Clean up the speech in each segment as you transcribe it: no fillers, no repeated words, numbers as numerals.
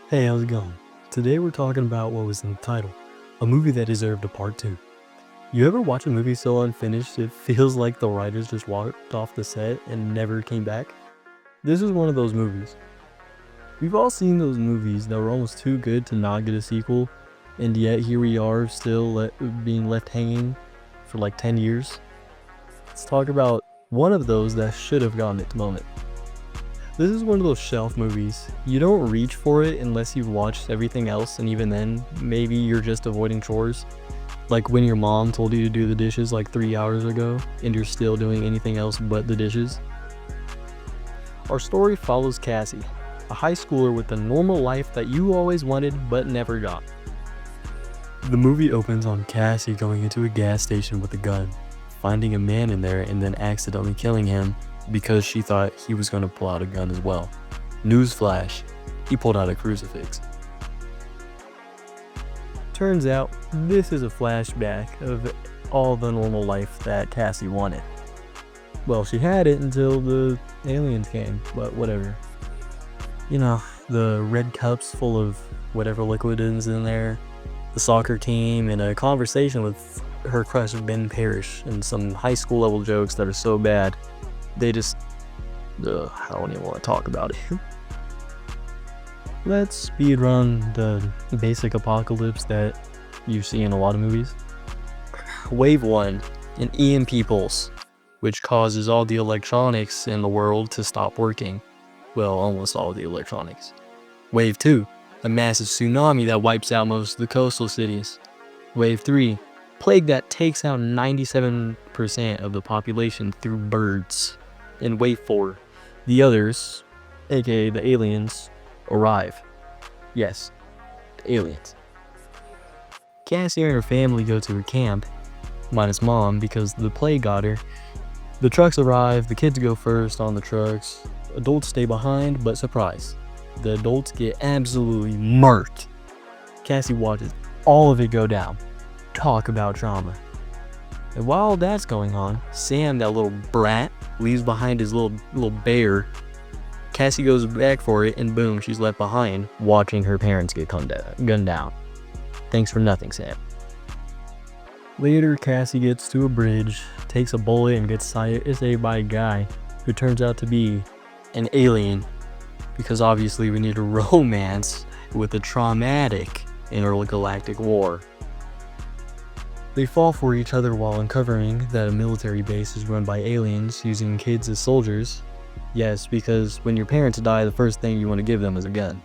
Hey, how's it going? Today we're talking about what was in the title, a movie that deserved a part 2. You ever watch a movie so unfinished it feels like the writers just walked off the set and never came back? This is one of those movies. We've all seen those movies that were almost too good to not get a sequel, and yet here we are still being left hanging for like 10 years. Let's talk about one of those that should have gotten its moment. This is one of those shelf movies. You don't reach for it unless you've watched everything else, and even then, maybe you're just avoiding chores. Like when your mom told you to do the dishes like 3 hours ago, and you're still doing anything else but the dishes. Our story follows Cassie, a high schooler with the normal life that you always wanted but never got. The movie opens on Cassie going into a gas station with a gun, finding a man in there and then accidentally killing him because she thought he was going to pull out a gun as well. Newsflash, he pulled out a crucifix. Turns out, this is a flashback of all the normal life that Cassie wanted. Well, she had it until the aliens came, but whatever. You know, the red cups full of whatever liquid is in there, the soccer team, and a conversation with her crush Ben Parrish, and some high school level jokes that are so bad they just, I don't even want to talk about it. Let's speedrun the basic apocalypse that you see in a lot of movies. Wave 1, an EMP pulse, which causes all the electronics in the world to stop working. Well, almost all the electronics. Wave 2, a massive tsunami that wipes out most of the coastal cities. Wave 3, plague that takes out 97% of the population through birds. And wave 4, the others, aka the aliens, arrive. Yes, the aliens. Cassie and her family go to her camp, minus mom because the plague got her. The trucks arrive, the kids go first on the trucks, adults stay behind, but surprise, the adults get absolutely murked. Cassie watches all of it go down. Talk about trauma. And while that's going on, Sam, that little brat, leaves behind his little bear. Cassie goes back for it, and boom, she's left behind, watching her parents get gunned down. Thanks for nothing, Sam. Later, Cassie gets to a bridge, takes a bullet, and gets saved by a guy who turns out to be an alien, because obviously we need a romance with a traumatic intergalactic war. They fall for each other while uncovering that a military base is run by aliens using kids as soldiers. Yes, because when your parents die, the first thing you want to give them is a gun.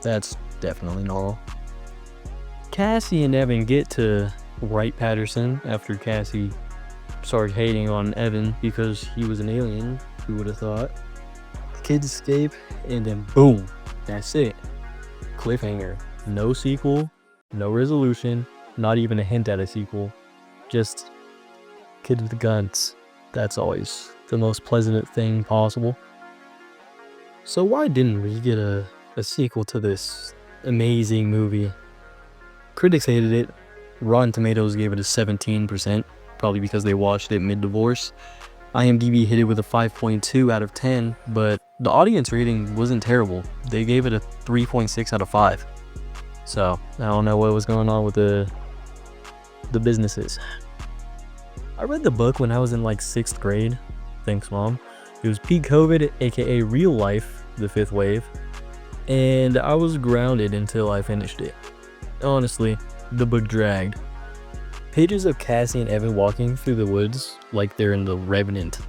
That's definitely normal. Cassie and Evan get to Wright-Patterson after Cassie started hating on Evan because he was an alien, who would have thought. The kids escape, and then boom, that's it. Cliffhanger. No sequel, no resolution. Not even a hint at a sequel, just kid with guns. That's always the most pleasant thing possible. So why didn't we get a sequel to this amazing movie? Critics hated it. Rotten Tomatoes gave it a 17%, probably because they watched it mid-divorce. IMDb hit it with a 5.2 out of 10, but the audience rating wasn't terrible. They gave it a 3.6 out of 5. So I don't know what was going on with the businesses. I read the book when I was in like 6th grade. Thanks, Mom. It was peak COVID, aka real life, the fifth wave. And I was grounded until I finished it. Honestly, the book dragged. Pages of Cassie and Evan walking through the woods like they're in The Revenant.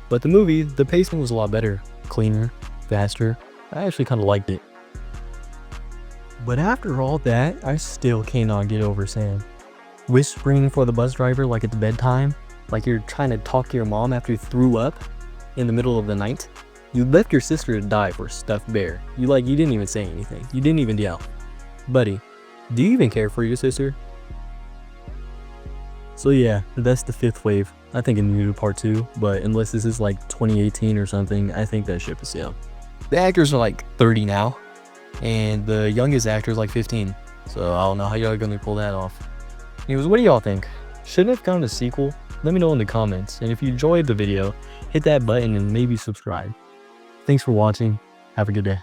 But the movie, the pacing was a lot better. Cleaner, faster. I actually kind of liked it. But after all that, I still cannot get over Sam. Whispering for the bus driver like it's bedtime, like you're trying to talk to your mom after you threw up in the middle of the night. You left your sister to die for a stuffed bear. You didn't even say anything. You didn't even yell. Buddy, do you even care for your sister? So yeah, that's the fifth wave. I think it needed a part 2, but unless this is like 2018 or something, I think that ship is sailed. The actors are like 30 now, and the youngest actor is like 15. So I don't know how y'all are gonna pull that off. Anyways, what do y'all think? Shouldn't have gotten a sequel? Let me know in the comments, and if you enjoyed the video, hit that button and maybe subscribe. Thanks for watching. Have a good day.